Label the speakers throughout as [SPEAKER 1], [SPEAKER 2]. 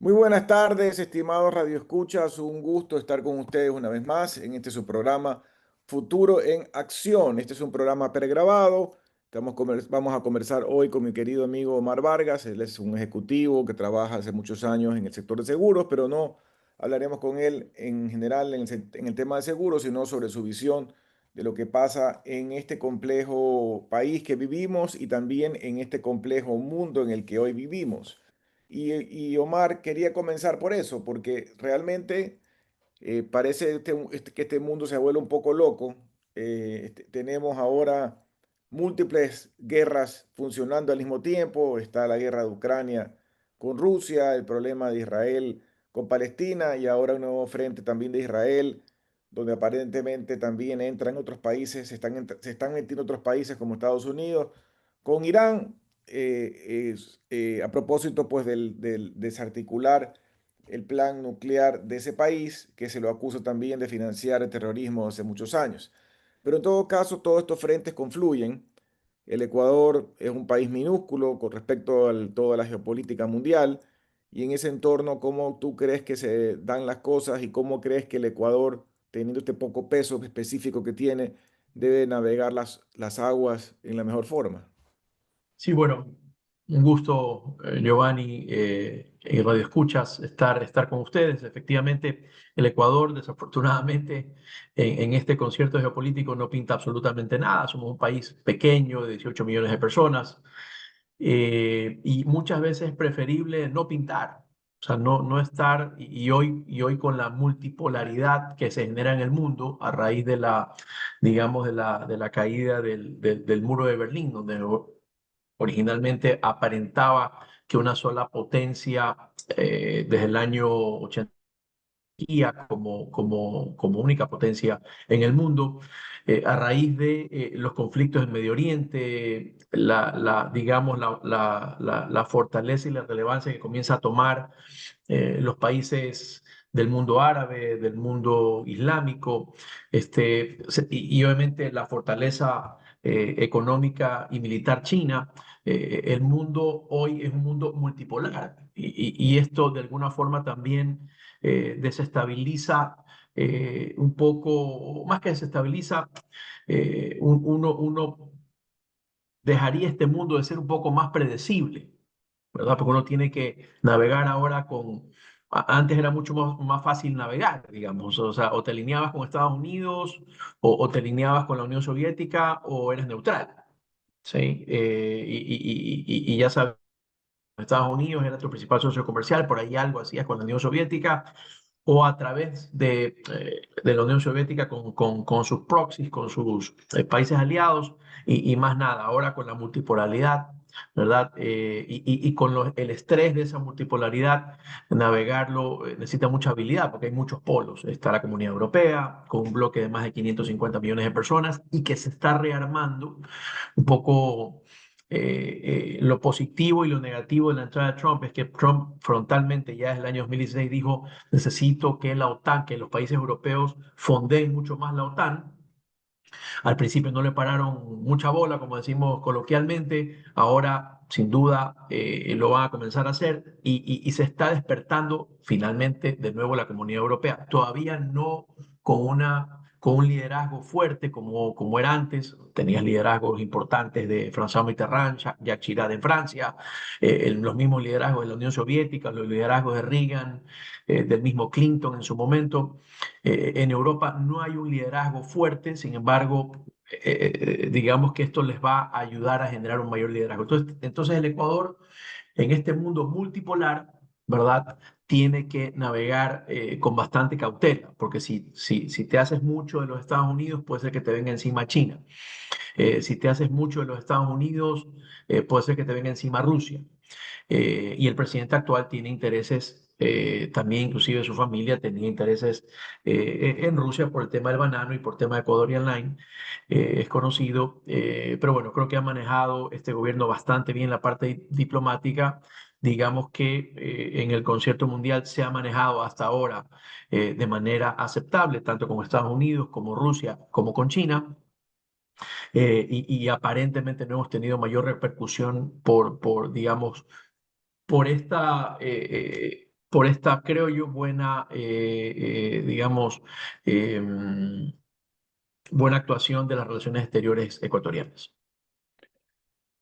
[SPEAKER 1] Muy buenas tardes, estimados radioescuchas. Un gusto estar con ustedes una vez más en este su programa Futuro en Acción. Este es un programa pregrabado. Vamos a conversar hoy con mi querido amigo Omar Vargas. Él es un ejecutivo que trabaja hace muchos años en el sector de seguros, pero no hablaremos con él en general en el tema de seguros, sino sobre su visión de lo que pasa en este complejo país que vivimos y también en este complejo mundo en el que hoy vivimos. Y Omar, quería comenzar por eso, porque realmente parece que este mundo se vuelve un poco loco. Tenemos ahora múltiples guerras funcionando al mismo tiempo. Está la guerra de Ucrania con Rusia, el problema de Israel con Palestina y ahora un nuevo frente también de Israel, donde aparentemente también entran otros países, se están metiendo otros países como Estados Unidos, con Irán, a propósito pues del desarticular el plan nuclear de ese país, que se lo acusa también de financiar el terrorismo hace muchos años. Pero en todo caso, todos estos frentes confluyen. El Ecuador es un país minúsculo con respecto a toda la geopolítica mundial. Y en ese entorno, ¿cómo tú crees que se dan las cosas y cómo crees que el Ecuador, teniendo este poco peso específico que tiene, debe navegar las aguas en la mejor forma?
[SPEAKER 2] Sí, bueno, un gusto, Giovanni, y Radio Escuchas, estar con ustedes. Efectivamente, el Ecuador, desafortunadamente, en este concierto geopolítico no pinta absolutamente nada. Somos un país pequeño de 18 millones de personas, y muchas veces es preferible no pintar, o sea, no estar, y hoy con la multipolaridad que se genera en el mundo a raíz de digamos, de la caída del muro de Berlín, donde originalmente aparentaba que una sola potencia, desde el año 80 como única potencia en el mundo, a raíz de los conflictos en Medio Oriente, digamos, la fortaleza y la relevancia que comienza a tomar los países del mundo árabe, del mundo islámico, y obviamente la fortaleza económica y militar china. El mundo hoy es un mundo multipolar, y esto de alguna forma también desestabiliza un poco, más que desestabiliza, uno dejaría este mundo de ser un poco más predecible, ¿verdad? Porque uno tiene que navegar ahora antes era mucho más fácil navegar, digamos, o sea, o te alineabas con Estados Unidos, o te alineabas con la Unión Soviética, o eras neutral, ¿sí? Y ya sabes, Estados Unidos era tu principal socio comercial, por ahí algo hacías con la Unión Soviética, o a través de la Unión Soviética con sus proxies, con sus países aliados, y más nada. Ahora con la multipolaridad, ¿verdad? Y con el estrés de esa multipolaridad, navegarlo necesita mucha habilidad porque hay muchos polos. Está la Comunidad Europea con un bloque de más de 550 millones de personas y que se está rearmando un poco. Lo positivo y lo negativo de la entrada de Trump es que Trump frontalmente ya desde el año 2016 dijo: necesito que la OTAN, que los países europeos fondeen mucho más la OTAN. Al principio no le pararon mucha bola, como decimos coloquialmente. Ahora sin duda lo van a comenzar a hacer, y se está despertando finalmente de nuevo la Comunidad Europea. Todavía no con un liderazgo fuerte como era antes. Tenías liderazgos importantes de François Mitterrand, Jacques Chirac en Francia, los mismos liderazgos de la Unión Soviética, los liderazgos de Reagan, del mismo Clinton en su momento. En Europa no hay un liderazgo fuerte. Sin embargo, digamos que esto les va a ayudar a generar un mayor liderazgo. Entonces el Ecuador, en este mundo multipolar, ¿verdad? Tiene que navegar con bastante cautela, porque si te haces mucho de los Estados Unidos, puede ser que te venga encima China. Si te haces mucho de los Estados Unidos, puede ser que te venga encima Rusia. Y el presidente actual tiene intereses, también inclusive su familia tenía intereses en Rusia por el tema del banano y por el tema de Ecuadorian Line. Es conocido, pero bueno, creo que ha manejado este gobierno bastante bien la parte diplomática. Digamos que en el concierto mundial se ha manejado hasta ahora de manera aceptable, tanto con Estados Unidos como Rusia, como con China. Y aparentemente no hemos tenido mayor repercusión digamos, por esta por esta, creo yo, buena, digamos, eh, buena actuación de las relaciones exteriores ecuatorianas.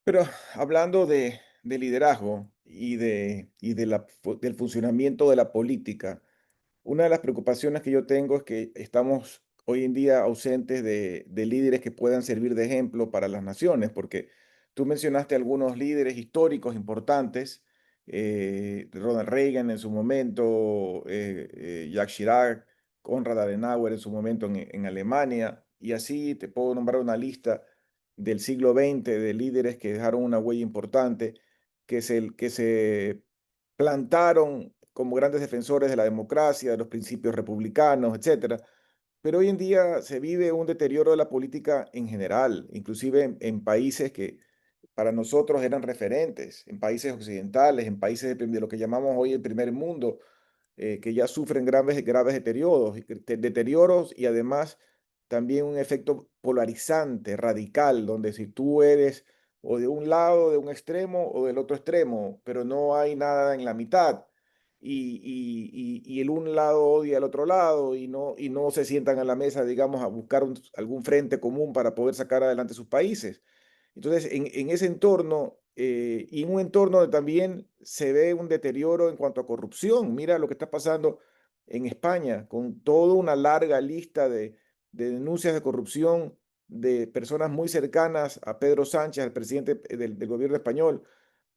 [SPEAKER 1] Pero hablando de liderazgo y del funcionamiento de la política, una de las preocupaciones que yo tengo es que estamos hoy en día ausentes de líderes que puedan servir de ejemplo para las naciones, porque tú mencionaste algunos líderes históricos importantes, Ronald Reagan en su momento, Jacques Chirac, Konrad Adenauer en su momento en Alemania, y así te puedo nombrar una lista del siglo XX de líderes que dejaron una huella importante, que se plantaron como grandes defensores de la democracia, de los principios republicanos, etcétera. Pero hoy en día se vive un deterioro de la política en general, inclusive en países que para nosotros eran referentes, en países occidentales, en países de lo que llamamos hoy el primer mundo, que ya sufren graves deterioros y además también un efecto polarizante, radical, donde si tú eres o de un lado, de un extremo o del otro extremo, pero no hay nada en la mitad. Y el un lado odia al otro lado y no se sientan a la mesa, digamos, a buscar algún frente común para poder sacar adelante sus países. Entonces, en ese entorno y en un entorno donde también se ve un deterioro en cuanto a corrupción, mira lo que está pasando en España, con toda una larga lista de denuncias de corrupción de personas muy cercanas a Pedro Sánchez, al presidente del gobierno español,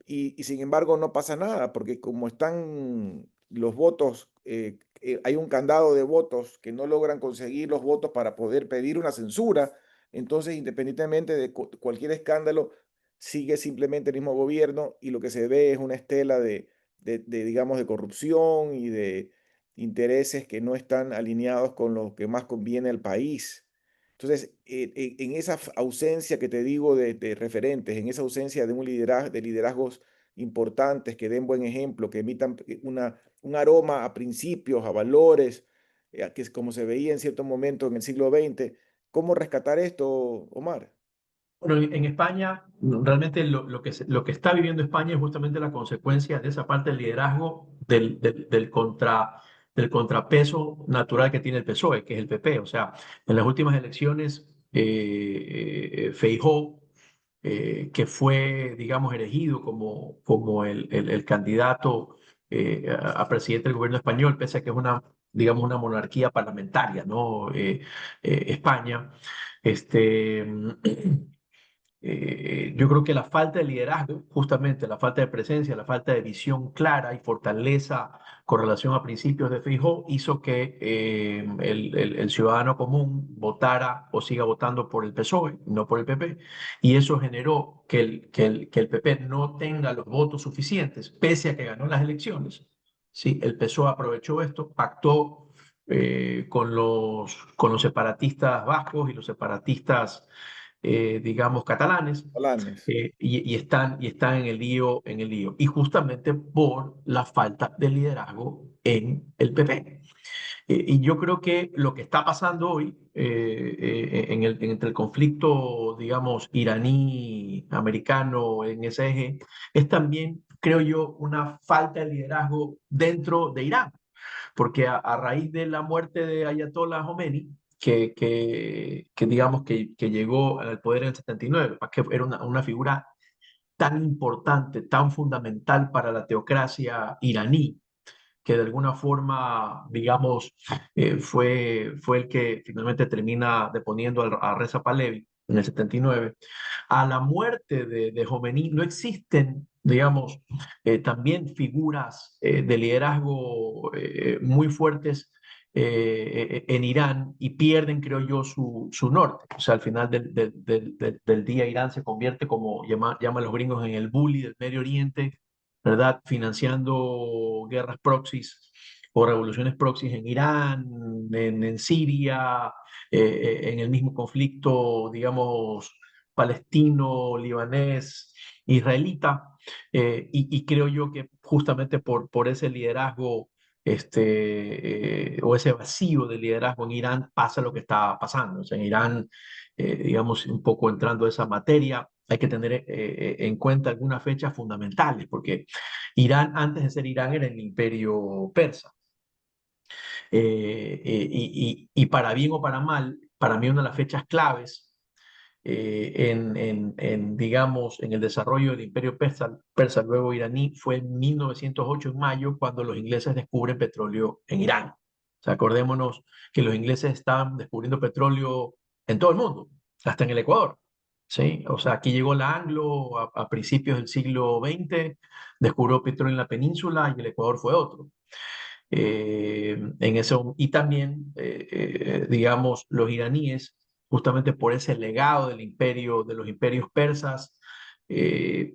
[SPEAKER 1] y sin embargo no pasa nada, porque como están los votos, hay un candado de votos que no logran conseguir los votos para poder pedir una censura, entonces independientemente de cualquier escándalo, sigue simplemente el mismo gobierno y lo que se ve es una estela digamos, de corrupción y de intereses que no están alineados con lo que más conviene al país. Entonces, en esa ausencia que te digo de referentes, en esa ausencia de de liderazgos importantes que den buen ejemplo, que emitan un aroma a principios, a valores, que es como se veía en cierto momento en el siglo XX, ¿cómo rescatar esto, Omar?
[SPEAKER 2] Bueno, en España, realmente lo que está viviendo España es justamente la consecuencia de esa parte del liderazgo del contrapeso natural que tiene el PSOE, que es el PP. O sea, en las últimas elecciones, Feijóo, que fue, digamos, elegido como el candidato a presidente del gobierno español, pese a que es una, digamos, una monarquía parlamentaria, ¿no? España. Este, yo creo que la falta de liderazgo, justamente la falta de presencia, la falta de visión clara y fortaleza con relación a principios de Feijóo hizo que el ciudadano común votara o siga votando por el PSOE, no por el PP, y eso generó que el PP no tenga los votos suficientes, pese a que ganó las elecciones. ¿Sí? El PSOE aprovechó esto, pactó con los separatistas vascos y los separatistas digamos, catalanes,
[SPEAKER 1] Alanes.
[SPEAKER 2] y están en el lío, en el lío. Y justamente por la falta de liderazgo en el PP. Y yo creo que lo que está pasando hoy entre el conflicto, digamos, iraní-americano en ese eje, es también, creo yo, una falta de liderazgo dentro de Irán porque a raíz de la muerte de Ayatollah Khomeini, que digamos que llegó al poder en el 79, que era una figura tan importante, tan fundamental para la teocracia iraní, que de alguna forma, digamos, fue el que finalmente termina deponiendo a Reza Pahlavi en el 79. A la muerte de Khomeini no existen, digamos, también figuras de liderazgo muy fuertes en Irán y pierden, creo yo, su norte. O sea, al final del día Irán se convierte, como llaman los gringos, en el bully del Medio Oriente, ¿verdad? Financiando guerras proxies o revoluciones proxies en Irán, en Siria, en el mismo conflicto, digamos, palestino, libanés, israelita, y creo yo que justamente por ese liderazgo o ese vacío de liderazgo en Irán pasa lo que está pasando. O sea, en Irán, digamos, un poco entrando a esa materia, hay que tener en cuenta algunas fechas fundamentales, porque Irán, antes de ser Irán, era el imperio persa. Y para bien o para mal, para mí una de las fechas claves digamos, en el desarrollo del imperio persa, luego iraní, fue en 1908, en mayo, cuando los ingleses descubren petróleo en Irán. O sea, acordémonos que los ingleses estaban descubriendo petróleo en todo el mundo, hasta en el Ecuador. ¿Sí? O sea, aquí llegó la Anglo a principios del siglo XX, descubrió petróleo en la península y el Ecuador fue otro. En eso, y también, digamos, los iraníes, justamente por ese legado del imperio, de los imperios persas y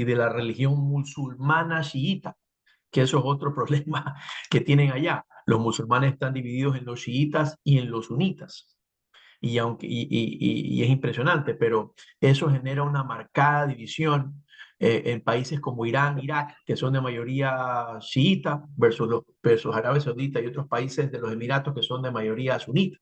[SPEAKER 2] de la religión musulmana chiita, que eso es otro problema que tienen allá. Los musulmanes están divididos en los chiitas y en los sunitas y es impresionante, pero eso genera una marcada división en países como Irán, Irak, que son de mayoría chiita, versus Arabia Saudita y otros países de los Emiratos que son de mayoría sunita.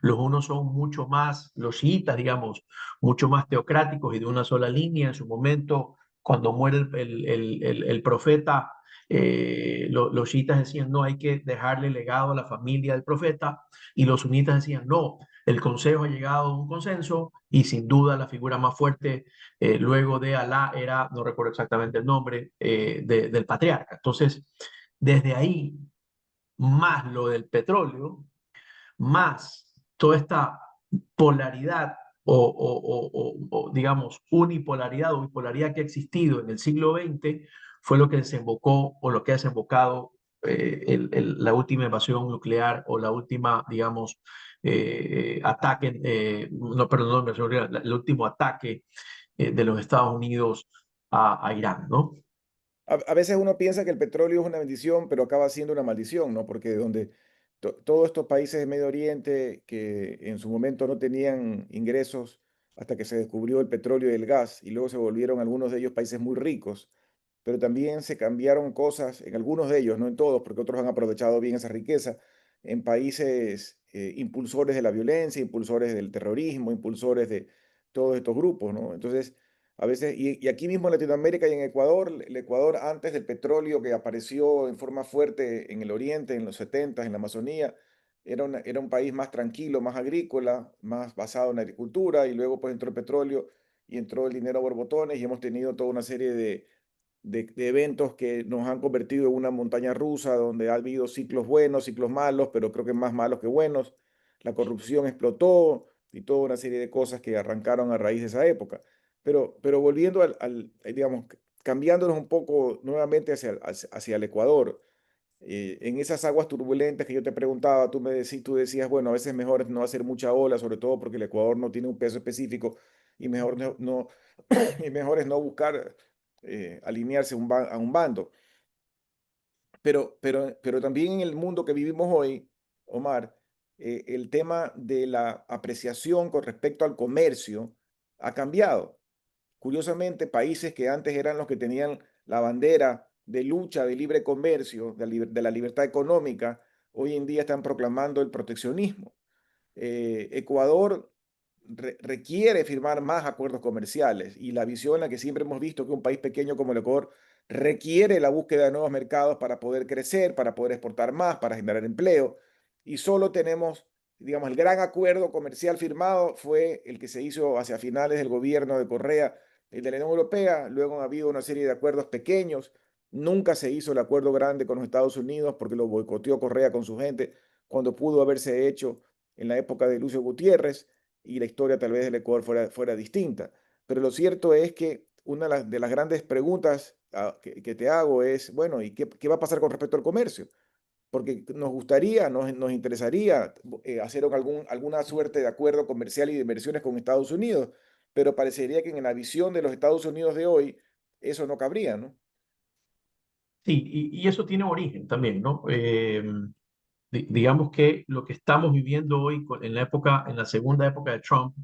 [SPEAKER 2] Los unos son mucho más, los chiitas, digamos, mucho más teocráticos y de una sola línea. En su momento, cuando muere el profeta, los chiitas decían, no, hay que dejarle legado a la familia del profeta, y los sunitas decían, no, el consejo ha llegado a un consenso y sin duda la figura más fuerte luego de Alá era, no recuerdo exactamente el nombre, del patriarca. Entonces, desde ahí, más lo del petróleo, más toda esta polaridad digamos, unipolaridad o bipolaridad que ha existido en el siglo XX fue lo que desembocó o lo que ha desembocado la última invasión nuclear o la última, digamos, ataque, no, perdón, no, el último ataque de los Estados Unidos a Irán, ¿no?
[SPEAKER 1] A veces uno piensa que el petróleo es una bendición, pero acaba siendo una maldición, ¿no? Porque donde todos estos países de Medio Oriente que en su momento no tenían ingresos hasta que se descubrió el petróleo y el gas, y luego se volvieron algunos de ellos países muy ricos, pero también se cambiaron cosas en algunos de ellos, no en todos, porque otros han aprovechado bien esa riqueza, en países impulsores de la violencia, impulsores del terrorismo, impulsores de todos estos grupos, ¿no? Entonces, a veces, y aquí mismo en Latinoamérica y en Ecuador, el Ecuador antes del petróleo que apareció en forma fuerte en el oriente, en los 70, en la Amazonía, era un país más tranquilo, más agrícola, más basado en la agricultura, y luego pues entró el petróleo y entró el dinero a borbotones y hemos tenido toda una serie de eventos que nos han convertido en una montaña rusa donde ha habido ciclos buenos, ciclos malos, pero creo que más malos que buenos. La corrupción explotó y toda una serie de cosas que arrancaron a raíz de esa época. Pero volviendo digamos, cambiándonos un poco nuevamente hacia el Ecuador, en esas aguas turbulentas que yo te preguntaba, tú decías, bueno, a veces mejor es no hacer mucha ola, sobre todo porque el Ecuador no tiene un peso específico y mejor y mejor es no buscar alinearse a un bando. Pero también en el mundo que vivimos hoy, Omar, el tema de la apreciación con respecto al comercio ha cambiado. Curiosamente, países que antes eran los que tenían la bandera de lucha de libre comercio, de la libertad económica, hoy en día están proclamando el proteccionismo. Ecuador requiere firmar más acuerdos comerciales y la visión en la que siempre hemos visto que un país pequeño como el Ecuador requiere la búsqueda de nuevos mercados para poder crecer, para poder exportar más, para generar empleo. Y solo tenemos, digamos, el gran acuerdo comercial firmado fue el que se hizo hacia finales del gobierno de Correa y de la Unión Europea. Luego ha habido una serie de acuerdos pequeños. Nunca se hizo el acuerdo grande con los Estados Unidos porque lo boicoteó Correa con su gente cuando pudo haberse hecho en la época de Lucio Gutiérrez y la historia tal vez del Ecuador fuera distinta. Pero lo cierto es que una de las grandes preguntas que te hago es, bueno, ¿y qué va a pasar con respecto al comercio? Porque nos gustaría, nos interesaría hacer alguna suerte de acuerdo comercial y de inversiones con Estados Unidos, pero parecería que en la visión de los Estados Unidos de hoy eso no cabría, ¿no?
[SPEAKER 2] Sí, y eso tiene origen también, ¿no? Digamos que lo que estamos viviendo hoy en la época, en la segunda época de Trump,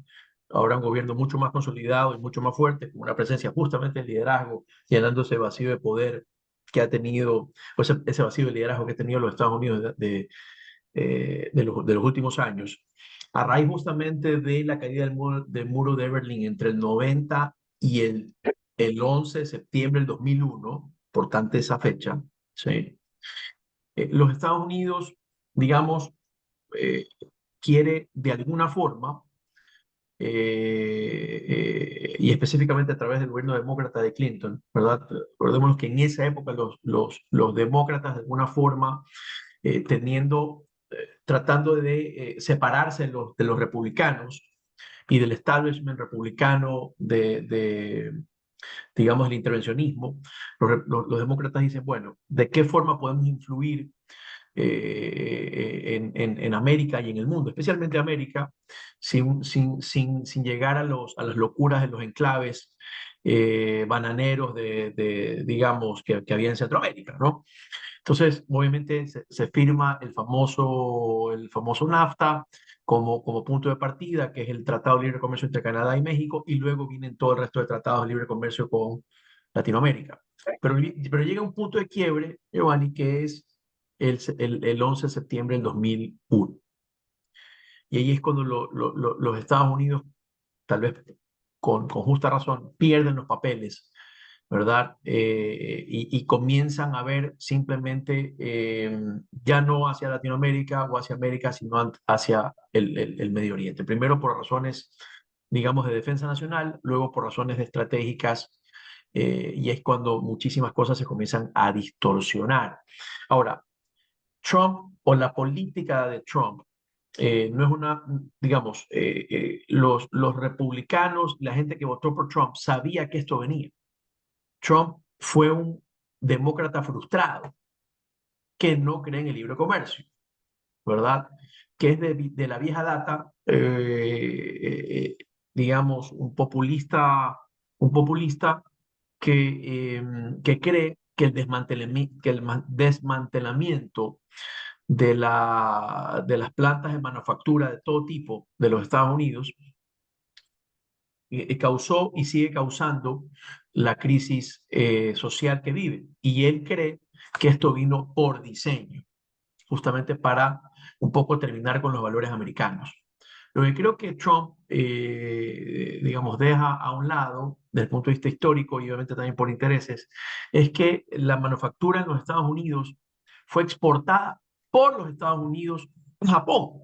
[SPEAKER 2] ahora un gobierno mucho más consolidado y mucho más fuerte, con una presencia justamente de liderazgo, llenando ese vacío de poder que ha tenido, o ese vacío de liderazgo que ha tenido los Estados Unidos de los últimos años, a raíz justamente de la caída del muro de Berlín entre el 90 y el el 11 de septiembre del 2001, importante esa fecha, ¿sí? Los Estados Unidos, digamos, eh, quiere de alguna forma, y específicamente a través del gobierno demócrata de Clinton, ¿verdad? Recordémonos que en esa época los demócratas de alguna forma tratando de separarse de los republicanos y del establishment republicano digamos, el intervencionismo, los demócratas dicen, bueno, ¿de qué forma podemos influir en América y en el mundo, especialmente América, sin llegar a las locuras de los enclaves bananeros digamos, que había en Centroamérica, ¿no? Entonces, obviamente, se firma el famoso NAFTA como punto de partida, que es el Tratado de Libre Comercio entre Canadá y México, y luego vienen todo el resto de tratados de libre comercio con Latinoamérica. Pero llega un punto de quiebre, Giovanni, que es el 11 de septiembre del 2001. Y ahí es cuando los Estados Unidos, tal vez con justa razón, pierden los papeles, ¿verdad? Y comienzan a ver simplemente ya no hacia Latinoamérica o hacia América, sino hacia el Medio Oriente. Primero por razones, digamos, de defensa nacional, luego por razones de estratégicas, y es cuando muchísimas cosas se comienzan a distorsionar. Ahora, Trump o la política de Trump no es una, digamos, los republicanos, la gente que votó por Trump sabía que esto venía. Trump fue un demócrata frustrado que no cree en el libre comercio, ¿verdad? Que es de la vieja data, digamos, un populista que cree que el desmantelamiento de las plantas de manufactura de todo tipo de los Estados Unidos causó y sigue causando la crisis social que vive. Y él cree que esto vino por diseño, justamente para un poco terminar con los valores americanos. Lo que creo que Trump, digamos, deja a un lado, desde el punto de vista histórico y obviamente también por intereses, es que la manufactura en los Estados Unidos fue exportada por los Estados Unidos a Japón.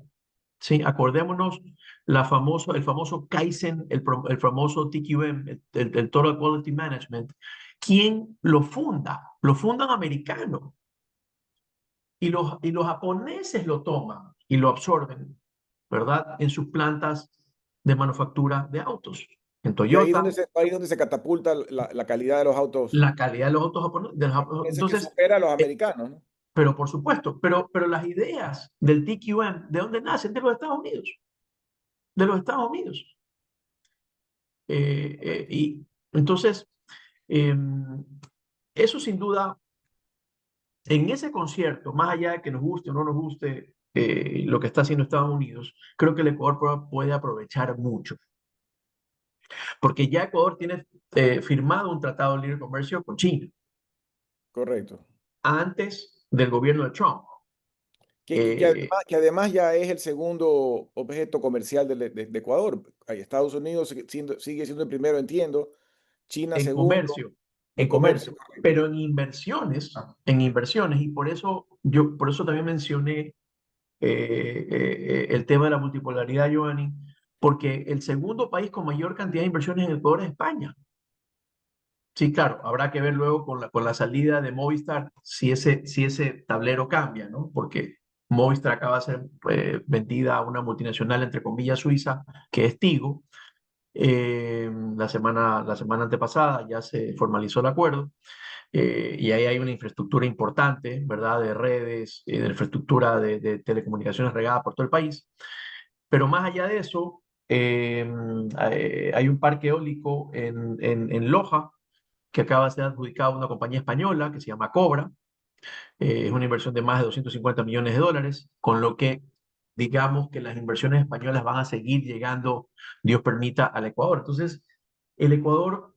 [SPEAKER 2] Sí, acordémonos el famoso Kaizen, el famoso TQM, el Total Quality Management. ¿Quién lo funda? Lo fundan americanos. Y los japoneses lo toman y lo absorben, ¿verdad? En sus plantas de manufactura de autos. En
[SPEAKER 1] Y
[SPEAKER 2] Toyota,
[SPEAKER 1] ahí es donde se catapulta la calidad de los autos
[SPEAKER 2] la calidad de los autos
[SPEAKER 1] japoneses que
[SPEAKER 2] Entonces,
[SPEAKER 1] supera a los americanos, ¿no?
[SPEAKER 2] pero por supuesto, pero las ideas del TQM, ¿de dónde nacen? De los Estados Unidos. De los Estados Unidos. Y entonces, eh, eso sin duda, en ese concierto, más allá de que nos guste o no nos guste lo que está haciendo Estados Unidos, creo que el Ecuador puede aprovechar mucho, porque ya Ecuador tiene firmado un tratado de libre comercio con China,
[SPEAKER 1] Correcto.
[SPEAKER 2] antes del gobierno de Trump. Eh,
[SPEAKER 1] Que además ya es el segundo objeto comercial de Ecuador. Ahí Estados Unidos sigue siendo el primero, entiendo. China
[SPEAKER 2] en
[SPEAKER 1] segundo
[SPEAKER 2] comercio,
[SPEAKER 1] en
[SPEAKER 2] en
[SPEAKER 1] comercio.
[SPEAKER 2] comercio,
[SPEAKER 1] Correcto.
[SPEAKER 2] pero en inversiones, y por eso también mencioné el tema de la multipolaridad, Giovanni, porque el segundo país con mayor cantidad de inversiones en Ecuador es España. Sí, claro, habrá que ver luego con la salida de Movistar si ese tablero cambia, ¿no? Porque Movistar acaba de ser vendida a una multinacional, entre comillas, suiza, que es Tigo. La semana antepasada ya se formalizó el acuerdo, y ahí hay una infraestructura importante, ¿verdad? De redes, de infraestructura de telecomunicaciones regada por todo el país. Pero más allá de eso, hay un parque eólico en Loja que acaba de ser adjudicado a una compañía española que se llama Cobra. Es una inversión de más de 250 millones de dólares, con lo que digamos que las inversiones españolas van a seguir llegando, Dios permita, al Ecuador. Entonces, el Ecuador,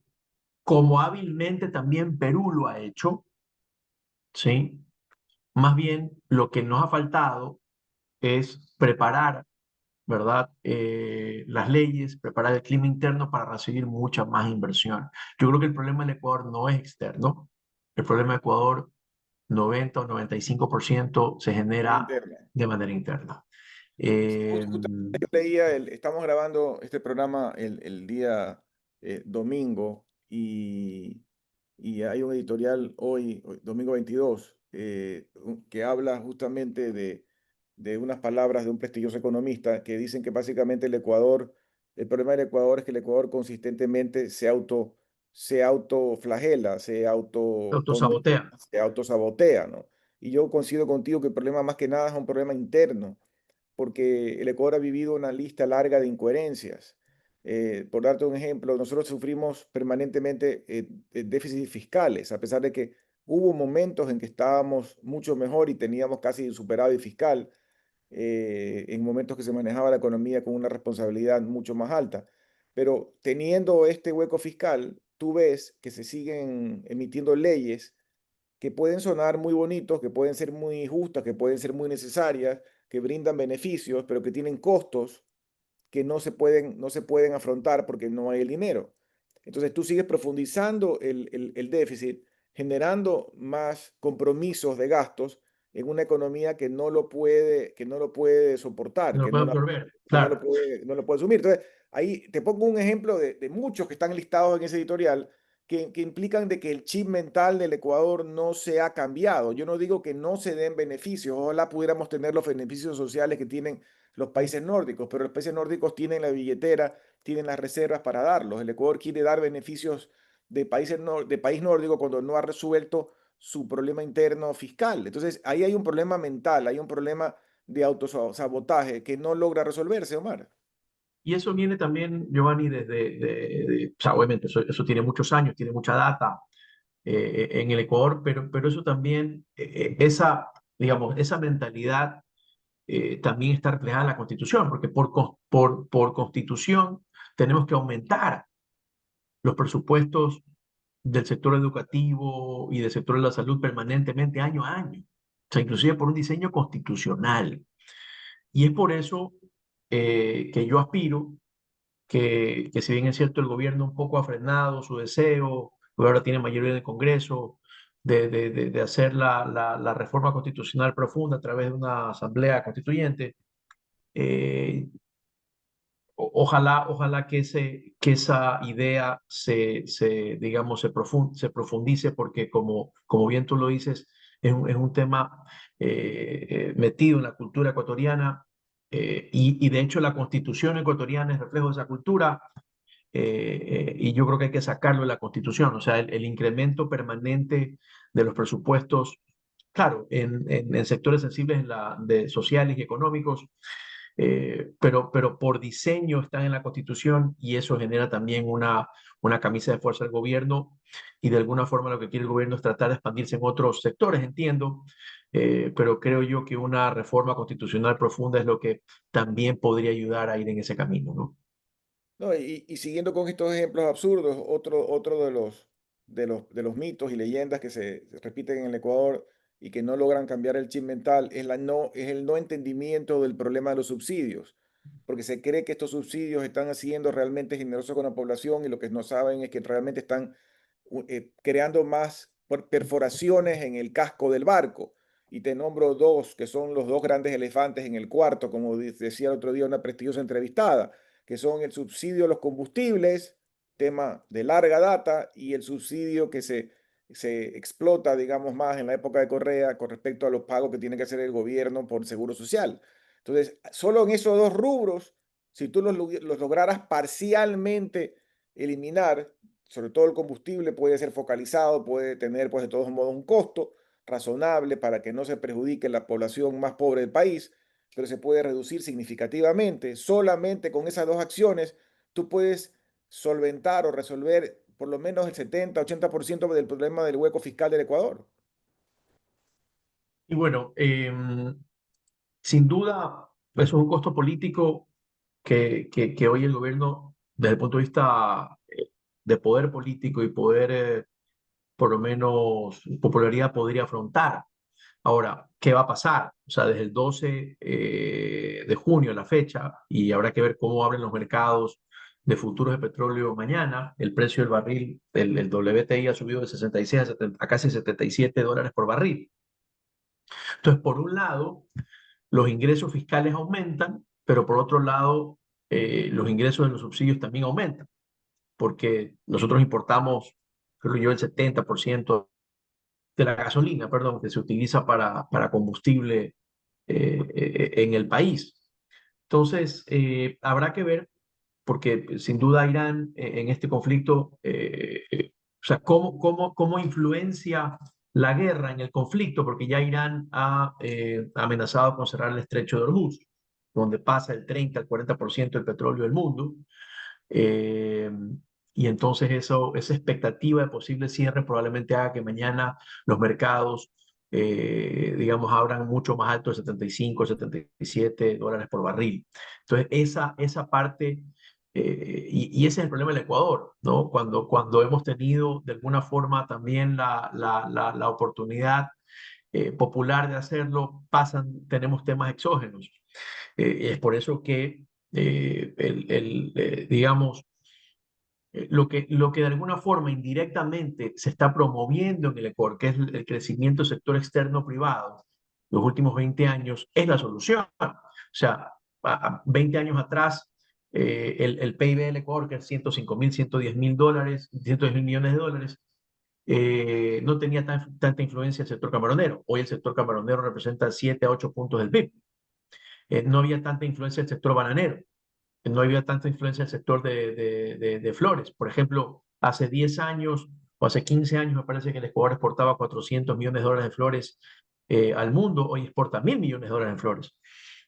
[SPEAKER 2] como hábilmente también Perú lo ha hecho, ¿sí? Más bien lo que nos ha faltado es preparar, ¿verdad? Las leyes, preparar el clima interno para recibir mucha más inversión. Yo creo que el problema del Ecuador no es externo. El problema de Ecuador, 90 o 95% se
[SPEAKER 1] Es
[SPEAKER 2] genera
[SPEAKER 1] interna.
[SPEAKER 2] de manera interna.
[SPEAKER 1] Sí,
[SPEAKER 2] Eh,
[SPEAKER 1] Yo leía, estamos grabando este programa el día domingo y hay un editorial hoy, domingo 22, que habla justamente de unas palabras de un prestigioso economista que dicen que básicamente el problema del Ecuador es que el Ecuador consistentemente se autoflagela,
[SPEAKER 2] autosabotea.
[SPEAKER 1] se autosabotea, ¿no? Y yo coincido contigo que el problema más que nada es un problema interno porque el Ecuador ha vivido una lista larga de incoherencias. Por darte un ejemplo, nosotros sufrimos permanentemente déficits fiscales, a pesar de que hubo momentos en que estábamos mucho mejor y teníamos casi superávit fiscal, en momentos que se manejaba la economía con una responsabilidad mucho más alta. Pero teniendo este hueco fiscal, tú ves que se siguen emitiendo leyes que pueden sonar muy bonitos, que pueden ser muy justas, que pueden ser muy necesarias, que brindan beneficios, pero que tienen costos que no se pueden afrontar porque no hay el dinero. Entonces tú sigues profundizando el déficit, generando más compromisos de gastos en una economía que no lo puede soportar,
[SPEAKER 2] No lo puede absorber,
[SPEAKER 1] que
[SPEAKER 2] claro.
[SPEAKER 1] no lo puede asumir. Entonces, ahí te pongo un ejemplo de muchos que están listados en ese editorial que implican de que el chip mental del Ecuador no se ha cambiado. Yo no digo que no se den beneficios, ojalá pudiéramos tener los beneficios sociales que tienen los países nórdicos, pero los países nórdicos tienen la billetera, tienen las reservas para darlos. El Ecuador quiere dar beneficios de país nórdico cuando no ha resuelto su problema interno fiscal. Entonces, ahí hay un problema mental, hay un problema de autosabotaje que no logra resolverse, Omar.
[SPEAKER 2] Y eso viene también, Giovanni, o sea, obviamente, eso tiene muchos años, tiene mucha data en el Ecuador, pero eso también, digamos, esa mentalidad también está reflejada en la Constitución, porque por Constitución tenemos que aumentar los presupuestos del sector educativo y del sector de la salud permanentemente, año a año, o sea, inclusive por un diseño constitucional. Y es por eso que yo aspiro que si bien es cierto el gobierno un poco ha frenado su deseo, porque ahora tiene mayoría en el Congreso, de hacer la reforma constitucional profunda a través de una asamblea constituyente, eh, ojalá que esa idea digamos, se profundice, porque como bien tú lo dices, es un tema metido en la cultura ecuatoriana, y de hecho la constitución ecuatoriana es reflejo de esa cultura, y yo creo que hay que sacarlo de la Constitución, o sea, el incremento permanente de los presupuestos, claro, en sectores sensibles sociales y económicos, pero por diseño están en la Constitución, y eso genera también una camisa de fuerza del gobierno, y de alguna forma lo que quiere el gobierno es tratar de expandirse en otros sectores, entiendo, pero creo yo que una reforma constitucional profunda es lo que también podría ayudar a ir en ese camino, ¿no?
[SPEAKER 1] No, y siguiendo con estos ejemplos absurdos, otro de los mitos y leyendas que se repiten en el Ecuador y que no logran cambiar el chip mental es el no entendimiento del problema de los subsidios, porque se cree que estos subsidios están siendo realmente generosos con la población y lo que no saben es que realmente están creando más perforaciones en el casco del barco. Y te nombro dos, que son los dos grandes elefantes en el cuarto, como decía el otro día una prestigiosa entrevistada, que son el subsidio a los combustibles, tema de larga data, y el subsidio que se explota, digamos, más en la época de Correa con respecto a los pagos que tiene que hacer el gobierno por seguro social. Entonces, solo en esos dos rubros, si tú los lograras parcialmente eliminar, sobre todo el combustible puede ser focalizado, puede tener pues de todos modos un costo razonable para que no se perjudique la población más pobre del país, pero se puede reducir significativamente. Solamente con esas dos acciones tú puedes solventar o resolver por lo menos el 70-80% del problema del hueco fiscal del Ecuador.
[SPEAKER 2] Y bueno, sin duda, eso es un costo político que hoy el gobierno, desde el punto de vista de poder político y poder, por lo menos, popularidad, podría afrontar. Ahora, ¿qué va a pasar? O sea, desde el 12 de junio, la fecha, y habrá que ver cómo abren los mercados de futuros de petróleo mañana. El precio del barril, el WTI ha subido de 66 a casi $77 por barril. Entonces, por un lado, los ingresos fiscales aumentan, pero por otro lado, los ingresos de los subsidios también aumentan, porque nosotros importamos, creo yo, el 70% de la gasolina, perdón, que se utiliza para combustible en el país. Entonces, habrá que ver, porque sin duda Irán en este conflicto, o sea, cómo influencia la guerra en el conflicto, porque ya Irán ha amenazado con cerrar el estrecho de Hormuz, donde pasa el 30 al 40% del petróleo del mundo. Eh, y entonces esa expectativa de posible cierre probablemente haga que mañana los mercados, digamos, abran mucho más alto de 75, $77 por barril. Entonces, esa parte, y ese es el problema del Ecuador, ¿no? Cuando hemos tenido de alguna forma también la oportunidad popular de hacerlo, tenemos temas exógenos. Es por eso que, digamos, lo que de alguna forma indirectamente se está promoviendo en el Ecuador, que es el crecimiento del sector externo privado, los últimos 20 años, es la solución. O sea, 20 años atrás, el PIB del Ecuador, que es 105.000, $110.000, $110.000 millones, no tenía tanta influencia el sector camaronero. Hoy el sector camaronero representa 7 a 8 puntos del PIB. No había tanta influencia del sector bananero, no había tanta influencia del sector de flores. Por ejemplo, hace 10 años o hace 15 años me parece que el Ecuador exportaba $400 millones de flores al mundo, hoy exporta $1.000 millones de flores.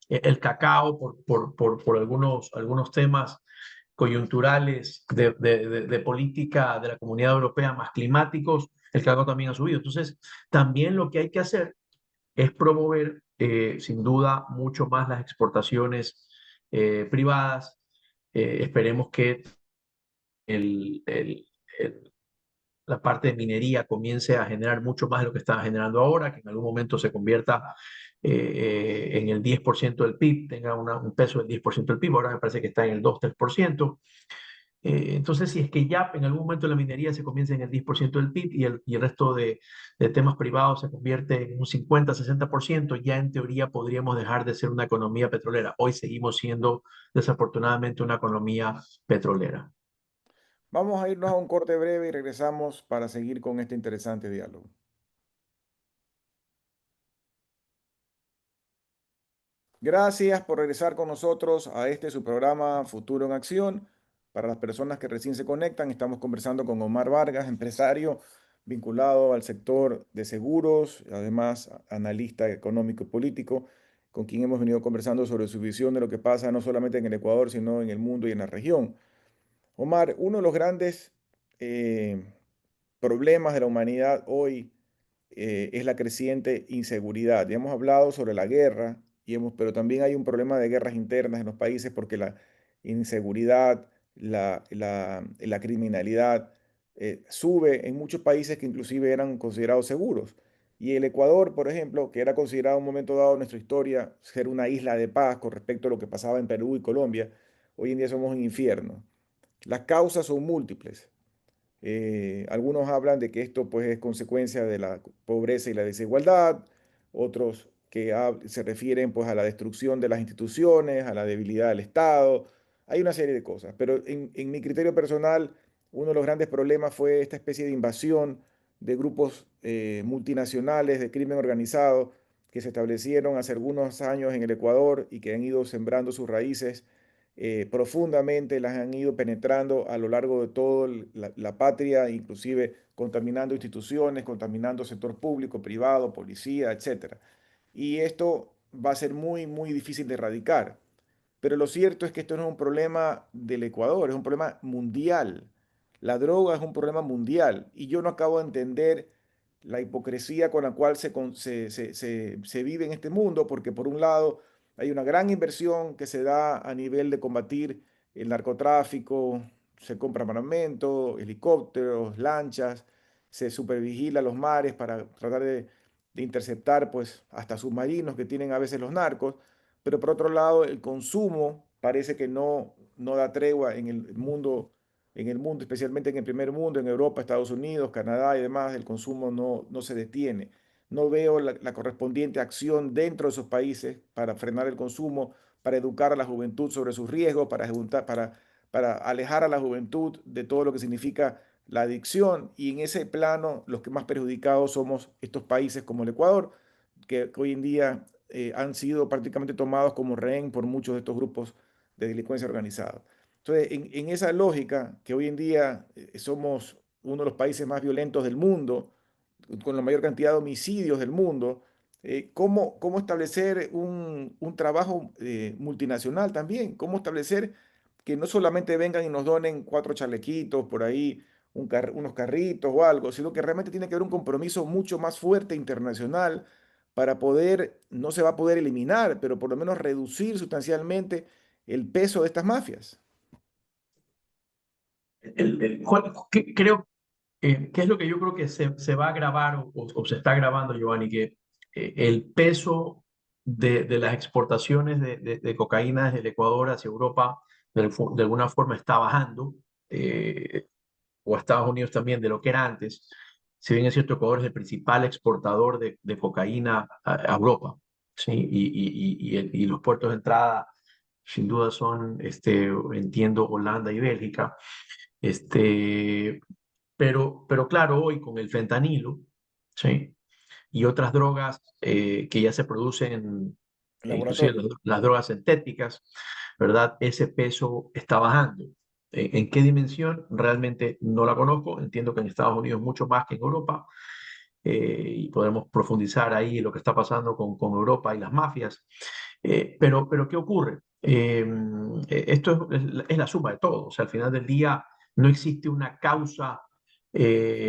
[SPEAKER 2] El cacao, por algunos temas coyunturales de política de la Comunidad Europea más climáticos, el cacao también ha subido. Entonces, también lo que hay que hacer es promover, sin duda, mucho más las exportaciones privadas. Esperemos que el, el, el, la parte de minería comience a generar mucho más de lo que está generando ahora, que en algún momento se convierta en el 10% del PIB, tenga un peso del 10% del PIB, ahora me parece que está en el 2-3%. Entonces, si es que ya en algún momento la minería se comienza en el 10% del PIB y el resto de temas privados se convierte en un 50-60%, ya en teoría podríamos dejar de ser una economía petrolera. Hoy seguimos siendo desafortunadamente una economía petrolera.
[SPEAKER 1] Vamos a irnos a un corte breve y regresamos para seguir con este interesante diálogo. Gracias por regresar con nosotros a este su programa Futuro en Acción. Para las personas que recién se conectan, estamos conversando con Omar Vargas, empresario vinculado al sector de seguros, además analista económico y político, con quien hemos venido conversando sobre su visión de lo que pasa no solamente en el Ecuador, sino en el mundo y en la región. Omar, uno de los grandes eh, problemas de la humanidad hoy es la creciente inseguridad. Ya hemos hablado sobre la guerra, pero también hay un problema de guerras internas en los países porque la inseguridad, la criminalidad sube en muchos países que inclusive eran considerados seguros. Y el Ecuador, por ejemplo, que era considerado en un momento dado en nuestra historia ser una isla de paz con respecto a lo que pasaba en Perú y Colombia, hoy en día somos un infierno. Las causas son múltiples. Algunos hablan de que esto pues es consecuencia de la pobreza y la desigualdad, otros que se refieren pues a la destrucción de las instituciones, a la debilidad del Estado. Hay una serie de cosas, pero en mi criterio personal, uno de los grandes problemas fue esta especie de invasión de grupos multinacionales de crimen organizado que se establecieron hace algunos años en el Ecuador y que han ido sembrando sus raíces profundamente, las han ido penetrando a lo largo de toda la patria, inclusive contaminando instituciones, contaminando sector público, privado, policía, etcétera. Y esto va a ser muy, muy difícil de erradicar. Pero lo cierto es que esto no es un problema del Ecuador, es un problema mundial. La droga es un problema mundial y yo no acabo de entender la hipocresía con la cual se vive en este mundo, porque por un lado hay una gran inversión que se da a nivel de combatir el narcotráfico, se compran armamento, helicópteros, lanchas, se supervigila los mares para tratar de de interceptar pues hasta submarinos que tienen a veces los narcos, pero por otro lado el consumo parece que no da tregua en el mundo, especialmente en el primer mundo, en Europa, Estados Unidos, Canadá y demás, el consumo no se detiene. No veo la correspondiente acción dentro de esos países para frenar el consumo, para educar a la juventud sobre sus riesgos, para alejar a la juventud de todo lo que significa la adicción. Y en ese plano, los que más perjudicados somos estos países como el Ecuador, que hoy en día han sido prácticamente tomados como rehén por muchos de estos grupos de delincuencia organizada. Entonces, en esa lógica, que hoy en día somos uno de los países más violentos del mundo, con la mayor cantidad de homicidios del mundo, ¿cómo establecer un trabajo multinacional también? ¿Cómo establecer que no solamente vengan y nos donen cuatro chalequitos por ahí, unos carritos o algo, sino que realmente tiene que haber un compromiso mucho más fuerte internacional para poder, no se va a poder eliminar, pero por lo menos reducir sustancialmente el peso de estas mafias?
[SPEAKER 2] Creo ¿qué es lo que yo creo que se va a grabar o se está grabando, Giovanni? Que el peso de las exportaciones de cocaína desde el Ecuador hacia Europa de alguna forma está bajando, o a Estados Unidos también de lo que era antes. Si bien es cierto, Ecuador es el principal exportador de cocaína a Europa, ¿sí? Y los puertos de entrada, sin duda, son, entiendo, Holanda y Bélgica. Este, pero claro, hoy con el fentanilo, ¿sí? Y otras drogas que ya se producen,
[SPEAKER 1] En
[SPEAKER 2] inclusive
[SPEAKER 1] laboratorio.
[SPEAKER 2] las drogas sintéticas, ¿verdad? Ese peso está bajando. ¿En qué dimensión? Realmente no la conozco. Entiendo que en Estados Unidos mucho más que en Europa. Y podemos profundizar ahí en lo que está pasando con Europa y las mafias. Pero ¿qué ocurre? Esto es la suma de todo. O sea, al final del día no existe una causa que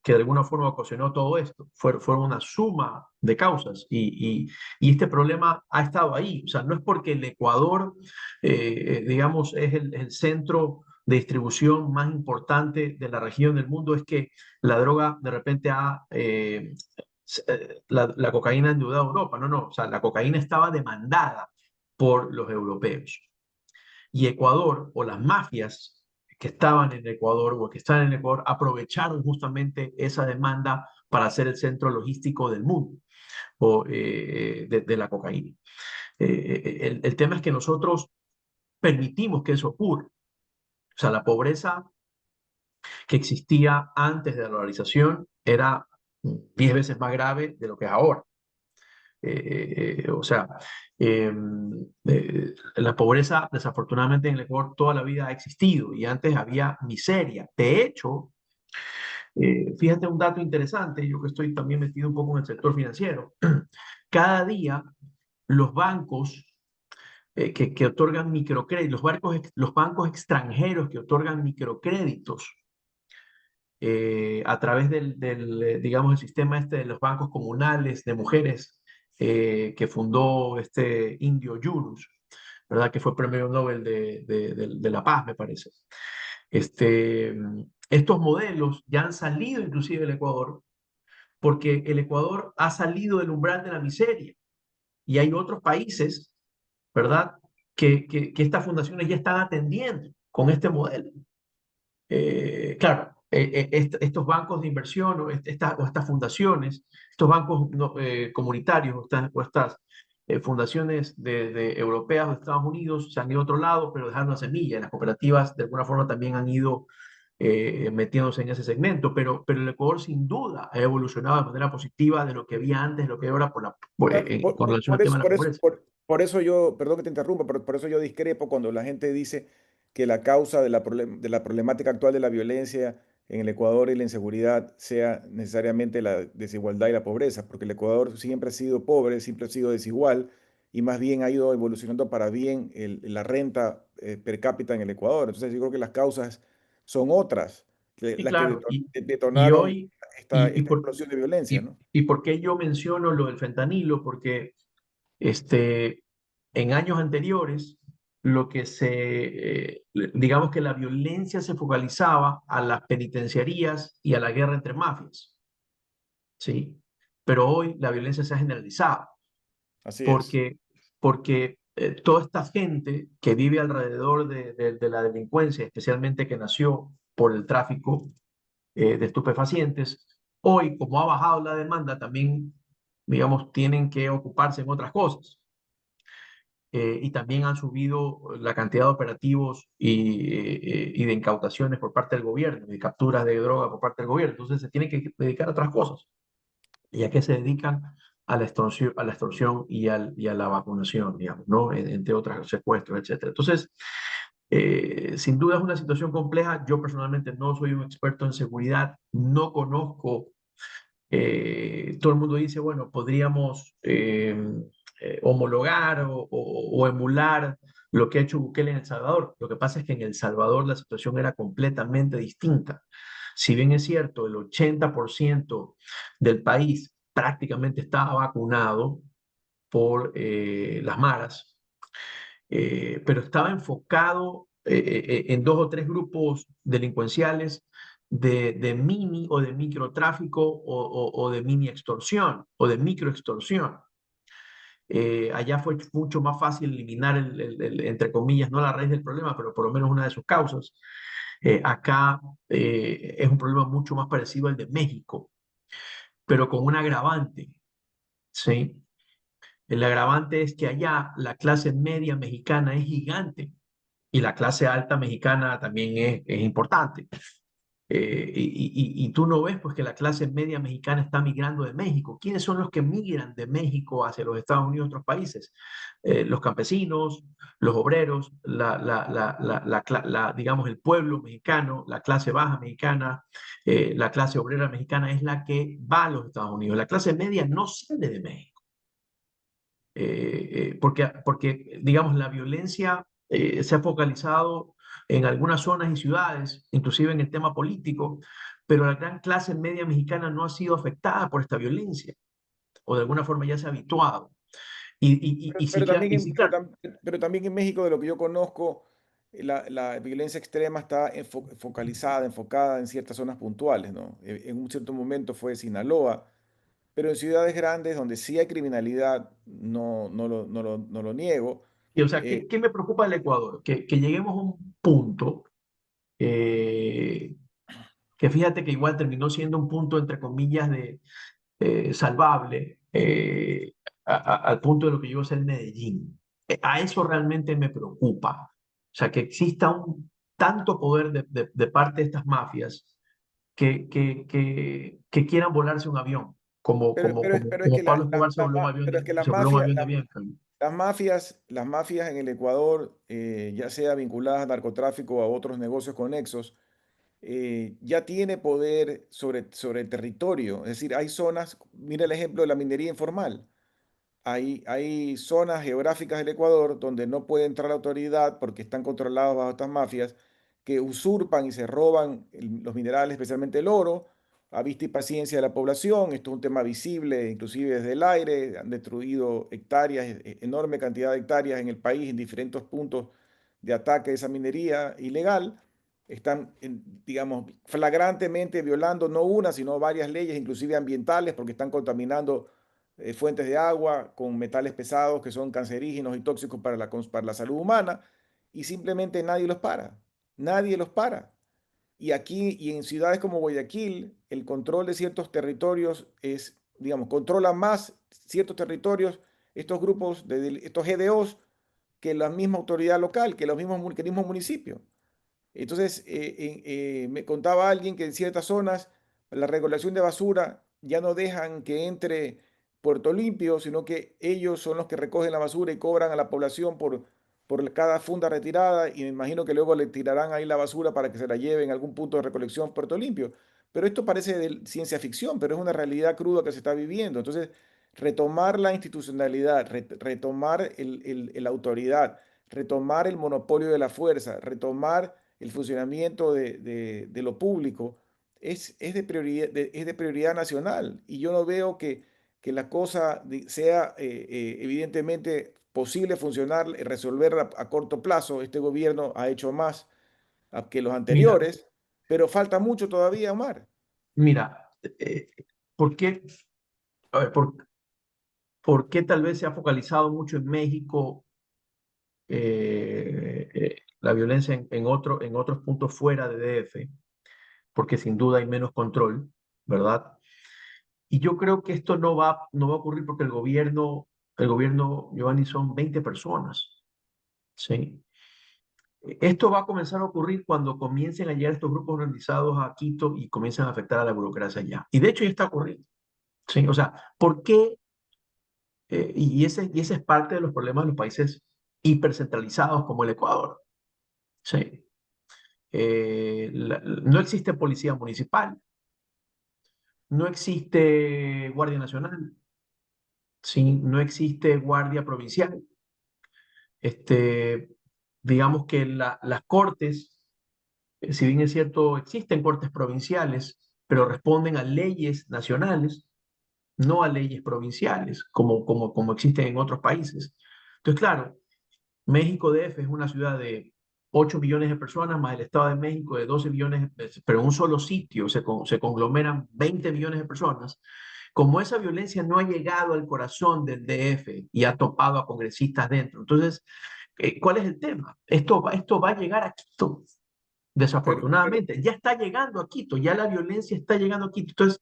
[SPEAKER 2] de alguna forma ocasionó todo esto. Fueron una suma de causas y este problema ha estado ahí. O sea, no es porque el Ecuador, digamos, es el centro de distribución más importante de la región del mundo, es que la droga de repente la cocaína ha endeudado a Europa. No, no, o sea, la cocaína estaba demandada por los europeos. Y Ecuador o las mafias que estaban en Ecuador o que están en Ecuador aprovecharon justamente esa demanda para ser el centro logístico del mundo de la cocaína. El tema es que nosotros permitimos que eso ocurra. O sea, la pobreza que existía antes de la dolarización era 10 veces más grave de lo que es ahora. O sea, eh, la pobreza desafortunadamente en el Ecuador toda la vida ha existido y antes había miseria. De hecho, fíjate un dato interesante, yo que estoy también metido un poco en el sector financiero, cada día los bancos que otorgan microcréditos, los bancos extranjeros que otorgan microcréditos a través digamos, el sistema este de los bancos comunales de mujeres que fundó este indio Yunus, ¿verdad? Que fue premio Nobel de la Paz, me parece. Este, Estos modelos ya han salido inclusive del Ecuador porque el Ecuador ha salido del umbral de la miseria y hay otros países, ¿verdad? Que estas fundaciones ya están atendiendo con este modelo. Claro, estos bancos de inversión o estas fundaciones, estos bancos comunitarios o estas fundaciones europeas o de Estados Unidos se han ido a otro lado, pero dejaron una semilla. Las cooperativas de alguna forma también han ido metiéndose en ese segmento, pero el Ecuador sin duda ha evolucionado de manera positiva de lo que había antes, de lo que hay ahora
[SPEAKER 1] Claro,
[SPEAKER 2] con relación al tema de la pobreza.
[SPEAKER 1] por eso yo, perdón que te interrumpa, pero por eso yo discrepo cuando la gente dice que la causa de de la problemática actual de la violencia en el Ecuador y la inseguridad sea necesariamente la desigualdad y la pobreza, porque el Ecuador siempre ha sido pobre, siempre ha sido desigual y más bien ha ido evolucionando para bien la renta per cápita en el Ecuador. Entonces yo creo que las causas son otras,
[SPEAKER 2] Y
[SPEAKER 1] las que
[SPEAKER 2] claro, y
[SPEAKER 1] detonaron
[SPEAKER 2] hoy,
[SPEAKER 1] esta explosión de violencia, ¿no?
[SPEAKER 2] y por qué yo menciono lo del fentanilo, porque en años anteriores, digamos que la violencia se focalizaba a las penitenciarías y a la guerra entre mafias. ¿sí? Pero hoy la violencia se ha generalizado
[SPEAKER 1] Así es.
[SPEAKER 2] porque, porque toda esta gente que vive alrededor de la delincuencia, especialmente que nació por el tráfico de estupefacientes, hoy, como ha bajado la demanda, también, digamos, tienen que ocuparse en otras cosas. Y también han subido la cantidad de operativos y de incautaciones por parte del gobierno, de capturas de droga por parte del gobierno. Entonces se tienen que dedicar a otras cosas, ya que se dedican a la extorsión y a la vacunación, digamos, ¿no? Entre otros secuestros, etcétera. Entonces, sin duda es una situación compleja. Yo personalmente no soy un experto en seguridad, no conozco todo el mundo dice, bueno, podríamos homologar o emular lo que ha hecho Bukele en El Salvador. Lo que pasa es que en El Salvador la situación era completamente distinta. Si bien es cierto, el 80% del país prácticamente estaba vacunado por las maras, pero estaba enfocado en dos o tres grupos delincuenciales de mini o de microtráfico o de mini extorsión o de microextorsión. Allá fue mucho más fácil eliminar, entre comillas, no la raíz del problema, pero por lo menos una de sus causas. Acá es un problema mucho más parecido al de México, pero con un agravante, ¿sí? El agravante es que allá la clase media mexicana es gigante y la clase alta mexicana también es importante. Y tú no ves pues que la clase media mexicana está migrando de México. ¿Quiénes son los que migran de México hacia los Estados Unidos y otros países? Los campesinos, los obreros, digamos el pueblo mexicano, la clase baja mexicana, la clase obrera mexicana es la que va a los Estados Unidos. La clase media no sale de México. Porque, digamos, la violencia se ha focalizado en algunas zonas y ciudades, inclusive en el tema político, pero la gran clase media mexicana no ha sido afectada por esta violencia, o de alguna forma ya se ha habituado. Y sí,
[SPEAKER 1] Pero también,
[SPEAKER 2] y sí, claro.
[SPEAKER 1] pero también en México, de lo que yo conozco, la violencia extrema está focalizada, enfocada en ciertas zonas puntuales, ¿no? En un cierto momento fue Sinaloa, pero en ciudades grandes donde sí hay criminalidad, no lo niego.
[SPEAKER 2] Y, o sea,
[SPEAKER 1] eh,
[SPEAKER 2] ¿qué me preocupa del Ecuador? Que lleguemos a un punto eh, que fíjate que igual terminó siendo un punto, entre comillas, de salvable al punto de lo que llegó a ser Medellín. A eso realmente me preocupa. O sea, que exista un tanto poder de parte de estas mafias que quieran volarse un avión,
[SPEAKER 1] pero es que
[SPEAKER 2] como Pablo Escobar
[SPEAKER 1] pero es que
[SPEAKER 2] se voló un avión de Avianca.
[SPEAKER 1] las mafias en el Ecuador, ya sea vinculadas al narcotráfico o a otros negocios conexos, ya tiene poder sobre el territorio. Es decir, hay zonas, mira el ejemplo de la minería informal. Hay zonas geográficas del Ecuador donde no puede entrar la autoridad porque están controlados bajo estas mafias que usurpan y se roban los minerales, especialmente el oro, a vista y paciencia de la población. Esto es un tema visible, inclusive desde el aire. Han destruido hectáreas, enorme cantidad de hectáreas en el país en diferentes puntos de ataque de esa minería ilegal. Están, digamos, flagrantemente violando no una, sino varias leyes, inclusive ambientales, porque están contaminando fuentes de agua con metales pesados que son cancerígenos y tóxicos para para la salud humana, y simplemente nadie los para. Nadie los para. Y aquí y en ciudades como Guayaquil, el control de ciertos territorios es, digamos, controlan más ciertos territorios estos grupos, estos GDOs, que la misma autoridad local, que el mismo municipio. Entonces, me contaba alguien que en ciertas zonas la regulación de basura ya no dejan que entre Puerto Limpio, sino que ellos son los que recogen la basura y cobran a la población por cada funda retirada, y me imagino que luego le tirarán ahí la basura para que se la lleven a algún punto de recolección Puerto Limpio. Pero esto parece de ciencia ficción, pero es una realidad cruda que se está viviendo. Entonces, retomar la institucionalidad, retomar la autoridad, retomar el monopolio de la fuerza, retomar el funcionamiento de lo público es es de prioridad nacional. Y yo no veo que la cosa sea evidentemente posible funcionar, resolver a corto plazo. Este gobierno ha hecho más que los
[SPEAKER 2] Mira,
[SPEAKER 1] anteriores, pero falta mucho todavía, Omar.
[SPEAKER 2] mira, ¿por qué, a ver, por qué tal vez se ha focalizado mucho en México la violencia en otros puntos fuera de DF? Porque sin duda hay menos control, ¿verdad? Y yo creo que esto no va a ocurrir porque el gobierno, Giovanni, son 20 personas, ¿sí? Esto va a comenzar a ocurrir cuando comiencen a llegar estos grupos organizados a Quito y comiencen a afectar a la burocracia allá. Y de hecho ya está ocurriendo, ¿sí? O sea, ¿por qué? Y ese es parte de los problemas de los países hipercentralizados como el Ecuador, ¿sí? No existe policía municipal, no existe Guardia Nacional, ¿sí? No existe Guardia Provincial. Este, digamos que las cortes, si bien es cierto, existen cortes provinciales, pero responden a leyes nacionales, no a leyes provinciales, como existen en otros países. Entonces, claro, México DF es una ciudad de 8 millones de personas, más el Estado de México de 12 millones, pero en un solo sitio se conglomeran 20 millones de personas. Como esa violencia no ha llegado al corazón del DF y ha topado a congresistas dentro, entonces, ¿cuál es el tema? Esto va a llegar a Quito,
[SPEAKER 1] Pero
[SPEAKER 2] desafortunadamente. Ya está llegando a Quito, ya la violencia está llegando a Quito. Entonces,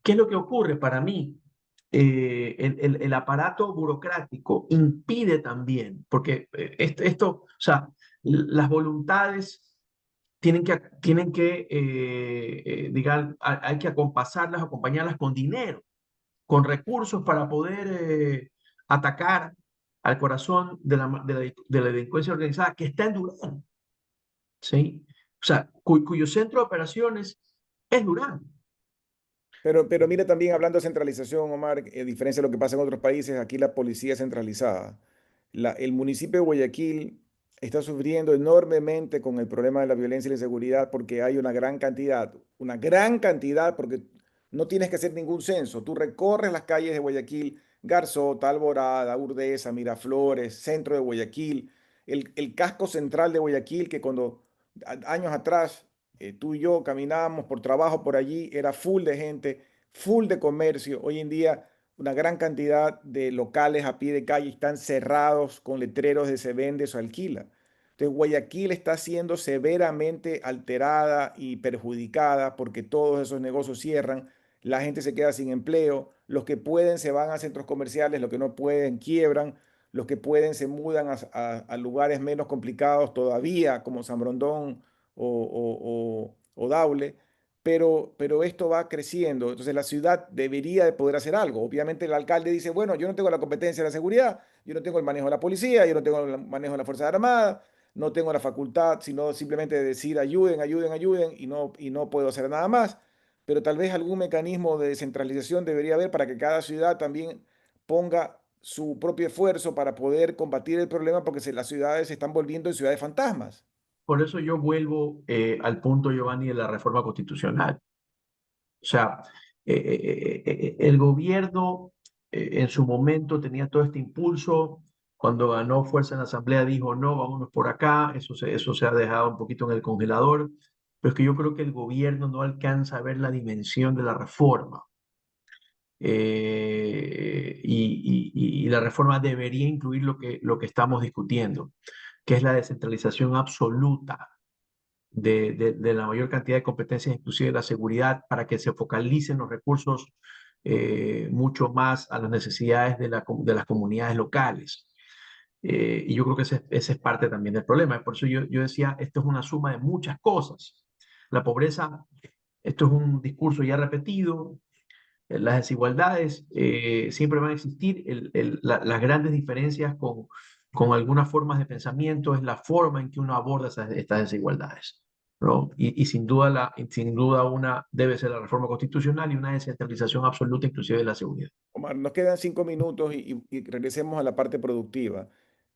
[SPEAKER 2] ¿qué es lo que ocurre para mí? El aparato burocrático impide también, porque o sea, las voluntades digan, hay que acompasarlas, acompañarlas con dinero, con recursos para poder atacar al corazón de la delincuencia organizada que está en Durán, ¿sí? O sea, cuyo centro de operaciones es Durán.
[SPEAKER 1] Pero mira también hablando de centralización, Omar, a diferencia de lo que pasa en otros países, aquí la policía es centralizada. El municipio de Guayaquil está sufriendo enormemente con el problema de la violencia y la inseguridad porque hay una gran cantidad, porque no tienes que hacer ningún censo. Tú recorres las calles de Guayaquil, Garzota, Alborada, Urdesa, Miraflores, centro de Guayaquil, el casco central de Guayaquil, que cuando años atrás tú y yo caminábamos por trabajo por allí, era full de gente, full de comercio. Hoy en día una gran cantidad de locales a pie de calle están cerrados con letreros de se vende o se alquila. Entonces Guayaquil está siendo severamente alterada y perjudicada porque todos esos negocios cierran, la gente se queda sin empleo, los que pueden se van a centros comerciales, los que no pueden quiebran, los que pueden se mudan a lugares menos complicados todavía, como San Brondón o Daule, pero esto va creciendo. Entonces la ciudad debería de poder hacer algo. Obviamente el alcalde dice, bueno, yo no tengo la competencia de la seguridad, yo no tengo el manejo de la policía, yo no tengo el manejo de la Fuerza Armada, no tengo la facultad, sino simplemente de decir ayuden, ayuden, ayuden y no puedo hacer nada más. Pero tal vez algún mecanismo de descentralización debería haber para que cada ciudad también ponga su propio esfuerzo para poder combatir el problema porque las ciudades se están volviendo en ciudades fantasmas.
[SPEAKER 2] Por eso yo vuelvo al punto, Giovanni, de la reforma constitucional. O sea, el gobierno en su momento tenía todo este impulso. Cuando ganó fuerza en la Asamblea dijo, no, vámonos por acá. Eso se ha dejado un poquito en el congelador. Pero es que yo creo que el gobierno no alcanza a ver la dimensión de la reforma. Y la reforma debería incluir lo que estamos discutiendo, que es la descentralización absoluta de la mayor cantidad de competencias, inclusive de la seguridad, para que se focalicen los recursos mucho más a las necesidades de las comunidades locales. Y yo creo que ese es parte también del problema. Por eso yo decía, esto es una suma de muchas cosas. La pobreza, esto es un discurso ya repetido, las desigualdades siempre van a existir, las grandes diferencias con algunas formas de pensamiento es la forma en que uno aborda estas desigualdades, ¿no? Y sin duda una debe ser la reforma constitucional y una descentralización absoluta inclusive de la seguridad.
[SPEAKER 1] Omar, nos quedan 5 minutos y regresemos a la parte productiva.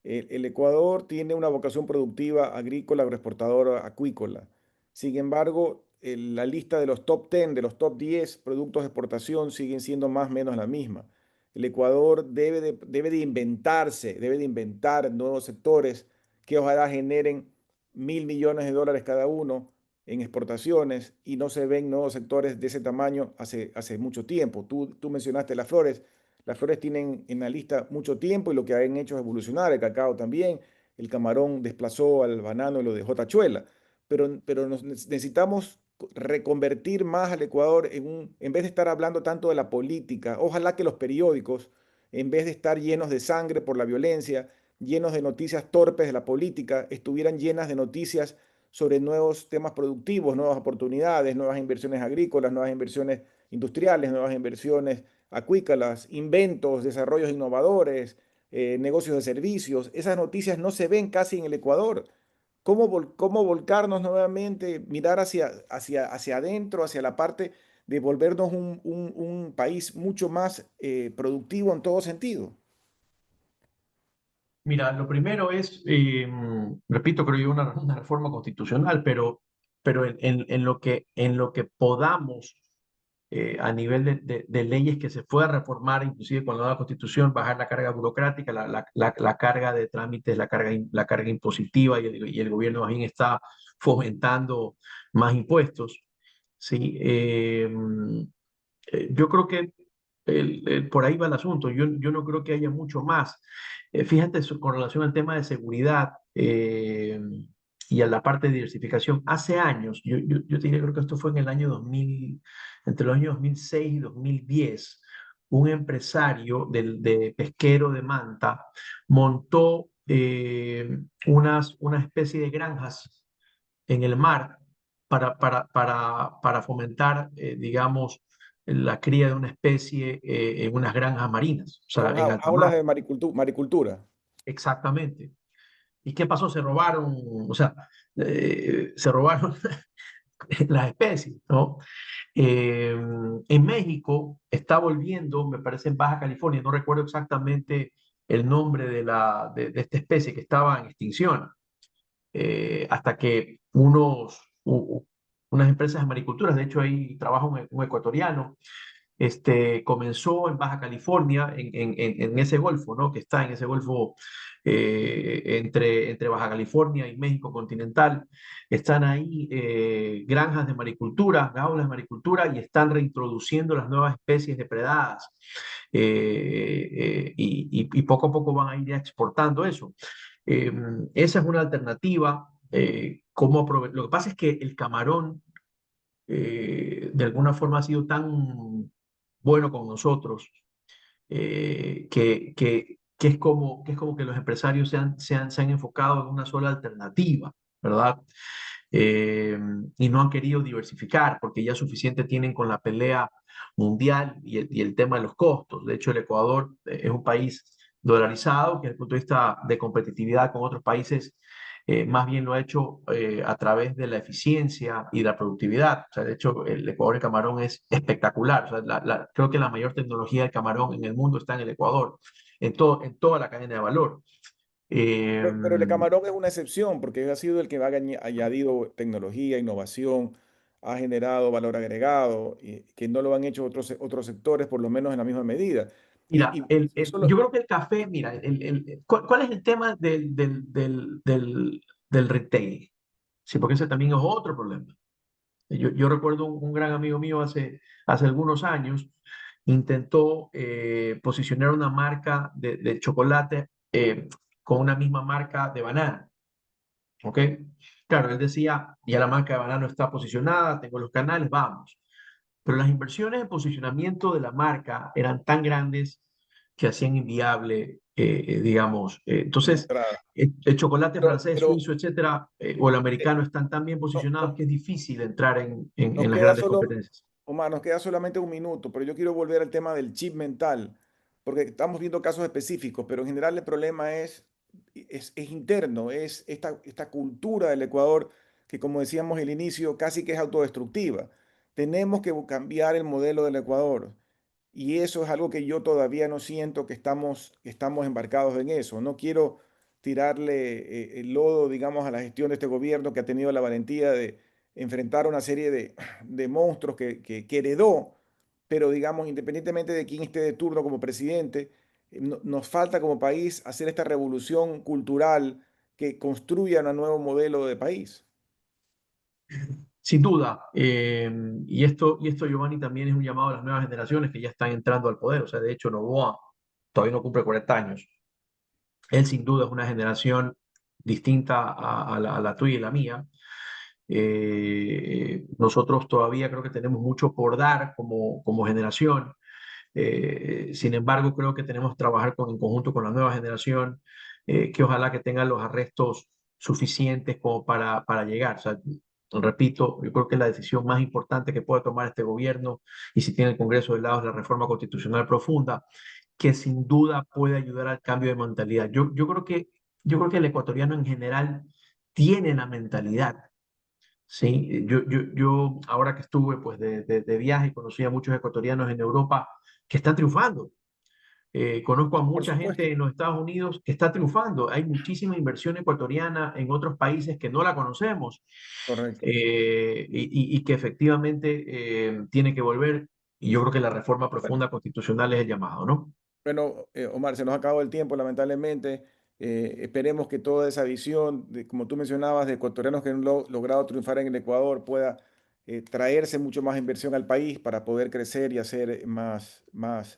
[SPEAKER 1] El Ecuador tiene una vocación productiva agrícola, agroexportadora, acuícola. Sin embargo, la lista de los top 10, de los top 10 productos de exportación siguen siendo más o menos la misma. El Ecuador debe de inventarse, debe de inventar nuevos sectores que ojalá generen $1.000 millones cada uno, en exportaciones y no se ven nuevos sectores de ese tamaño hace mucho tiempo. Tú mencionaste las flores. Las flores tienen en la lista mucho tiempo y lo que han hecho es evolucionar. El cacao también. El camarón desplazó al banano y lo dejó tachuela. Pero necesitamos reconvertir más al Ecuador en vez de estar hablando tanto de la política. Ojalá que los periódicos, en vez de estar llenos de sangre por la violencia, llenos de noticias torpes de la política, estuvieran llenas de noticias sobre nuevos temas productivos, nuevas oportunidades, nuevas inversiones agrícolas, nuevas inversiones industriales, nuevas inversiones acuícolas, inventos, desarrollos innovadores, negocios de servicios. Esas noticias no se ven casi en el Ecuador. ¿Cómo volcarnos nuevamente, mirar hacia adentro, hacia la parte de volvernos un país mucho más productivo en todo sentido?
[SPEAKER 2] Mira, lo primero es, repito, creo yo, una reforma constitucional, pero en lo que podamos a nivel de leyes que se pueda reformar, inclusive con la nueva constitución, bajar la carga burocrática, la carga de trámites, la carga impositiva y el gobierno más bien está fomentando más impuestos. ¿Sí? Yo creo que por ahí va el asunto. Yo no creo que haya mucho más. Fíjate, con relación al tema de seguridad y a la parte de diversificación, hace años, yo te diría, creo que esto fue en el año 2000, entre los años 2006 y 2010, un empresario de pesquero de Manta montó una especie de granjas en el mar para fomentar, digamos, la cría de una especie en unas granjas marinas, o sea,
[SPEAKER 1] Con
[SPEAKER 2] en alta
[SPEAKER 1] jaulas
[SPEAKER 2] mar.
[SPEAKER 1] de maricultura.
[SPEAKER 2] Exactamente. ¿Y qué pasó? Se robaron, o sea, se robaron las especies, ¿no? Eh, en México está volviendo, me parece en Baja California, no recuerdo exactamente el nombre de esta especie que estaba en extinción, hasta que unas empresas de maricultura, de hecho ahí trabaja un ecuatoriano, comenzó en Baja California, en ese golfo, ¿no? Que está en ese golfo entre Baja California y México continental. Están ahí granjas de maricultura, gaulas de maricultura, y están reintroduciendo las nuevas especies depredadas. Y poco a poco van a ir exportando eso. Eh, Esa es una alternativa. Lo que pasa es que el camarón de alguna forma ha sido tan bueno con nosotros que es como que los empresarios se han enfocado en una sola alternativa, ¿verdad? Eh, y no han querido diversificar porque ya suficiente tienen con la pelea mundial y el tema de los costos. De hecho, el Ecuador es un país dolarizado que desde el punto de vista de competitividad con otros países más bien lo ha hecho a través de la eficiencia y la productividad. O sea, de hecho, el Ecuador de camarón es espectacular. O sea, creo que la mayor tecnología de camarón en el mundo está en el Ecuador, en toda la cadena de valor. Eh,
[SPEAKER 1] Pero el camarón es una excepción porque ha sido el que ha añadido tecnología, innovación, ha generado valor agregado, y que no lo han hecho otros sectores, por lo menos en la misma medida.
[SPEAKER 2] Mira,
[SPEAKER 1] Y solo,
[SPEAKER 2] yo creo que el café, mira, ¿cuál es el tema del retail? Sí, porque ese también es otro problema. Yo recuerdo un gran amigo mío hace algunos años, intentó posicionar una marca de chocolate con una misma marca de banana, ¿ok? Claro, él decía, ya la marca de banano está posicionada, tengo los canales, vamos. Pero las inversiones en posicionamiento de la marca eran tan grandes que hacían inviable, digamos.
[SPEAKER 1] la
[SPEAKER 2] Entonces,
[SPEAKER 1] entrada.
[SPEAKER 2] el chocolate francés,
[SPEAKER 1] Pero
[SPEAKER 2] suizo, etcétera, o el
[SPEAKER 1] eh,
[SPEAKER 2] americano están tan bien
[SPEAKER 1] no-
[SPEAKER 2] posicionados
[SPEAKER 1] no-
[SPEAKER 2] que es difícil entrar
[SPEAKER 1] nos
[SPEAKER 2] en las
[SPEAKER 1] queda
[SPEAKER 2] grandes
[SPEAKER 1] solo,
[SPEAKER 2] competencias.
[SPEAKER 1] Omar, nos queda solamente un minuto, pero yo quiero volver al tema del chip mental, porque estamos viendo casos específicos, pero en general el problema es interno, es esta cultura del Ecuador que, como decíamos al inicio, casi que es autodestructiva. Tenemos que cambiar el modelo del Ecuador. Y eso es algo que yo todavía no siento que estamos embarcados en eso. No quiero tirarle el lodo, digamos, a la gestión de este gobierno que ha tenido la valentía de enfrentar una serie de monstruos que heredó, pero digamos, independientemente de quién esté de turno como presidente, nos falta como país hacer esta revolución cultural que construya un nuevo modelo de país.
[SPEAKER 2] Sin duda, y esto, Giovanni, también es un llamado a las nuevas generaciones que ya están entrando al poder. O sea, de hecho, Novoa todavía no cumple 40 años. Él sin duda es una generación distinta a la tuya y la mía. Nosotros todavía creo que tenemos mucho por dar como generación. Sin embargo, creo que tenemos que trabajar en conjunto con la nueva generación, que ojalá que tengan los arrestos suficientes como para llegar. O sea, repito, yo creo que la decisión más importante que puede tomar este gobierno, y si tiene el Congreso de lado, es la reforma constitucional profunda, que sin duda puede ayudar al cambio de mentalidad. Yo creo que el ecuatoriano en general tiene la mentalidad. Sí, yo ahora que estuve pues de viaje, conocí a muchos ecuatorianos en Europa que están triunfando. Conozco a
[SPEAKER 1] Por
[SPEAKER 2] mucha gente
[SPEAKER 1] supuesto,
[SPEAKER 2] en los Estados Unidos que está triunfando. Hay muchísima inversión ecuatoriana en otros países que no la conocemos,
[SPEAKER 1] correcto.
[SPEAKER 2] y que efectivamente tiene que volver. Y yo creo que la reforma profunda constitucional es el llamado, ¿no?
[SPEAKER 1] Bueno, Omar, se nos acabó el tiempo, lamentablemente. Esperemos que toda esa visión, como tú mencionabas, de ecuatorianos que han logrado triunfar en el Ecuador pueda traerse mucho más inversión al país para poder crecer y hacer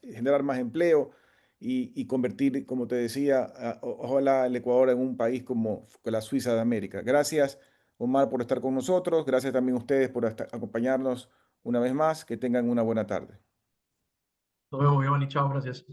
[SPEAKER 1] generar más empleo y convertir, como te decía, ojalá el Ecuador en un país como la Suiza de América. Gracias, Omar, por estar con nosotros. Gracias también a ustedes por acompañarnos una vez más. Que tengan una buena tarde.
[SPEAKER 2] Nos vemos, Giovanni. Chao, gracias.